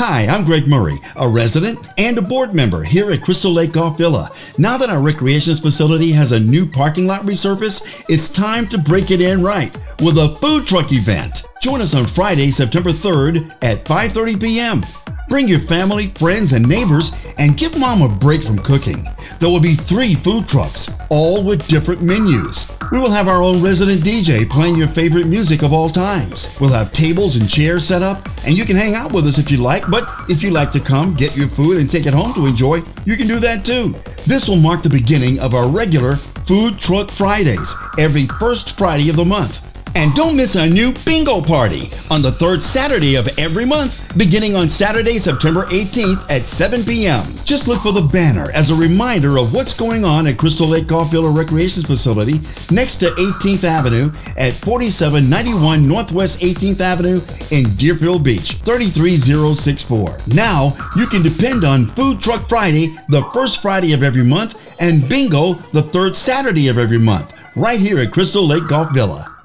Hi, I'm Greg Murray, a resident and a board member here at Crystal Lake Golf Villa. Now that our recreation facility has a new parking lot resurface, it's time to break it in right with a food truck event. Join us on Friday, September 3rd at 5:30 p.m. Bring your family, friends, and neighbors and give Mom a break from cooking. There will be 3 food trucks, all with different menus. We will have our own resident DJ playing your favorite music of all times. We'll have tables and chairs set up, and you can hang out with us if you like, but if you like to come, get your food, and take it home to enjoy, you can do that too. This will mark the beginning of our regular Food Truck Fridays, every first Friday of the month. And don't miss our new bingo party on the 3rd Saturday of every month, beginning on Saturday, September 18th at 7 p.m. Just look for the banner as a reminder of what's going on at Crystal Lake Golf Villa Recreation Facility next to 18th Avenue at 4791 Northwest 18th Avenue in Deerfield Beach, 33064. Now, you can depend on Food Truck Friday, the first Friday of every month, and bingo, the 3rd Saturday of every month, right here at Crystal Lake Golf Villa.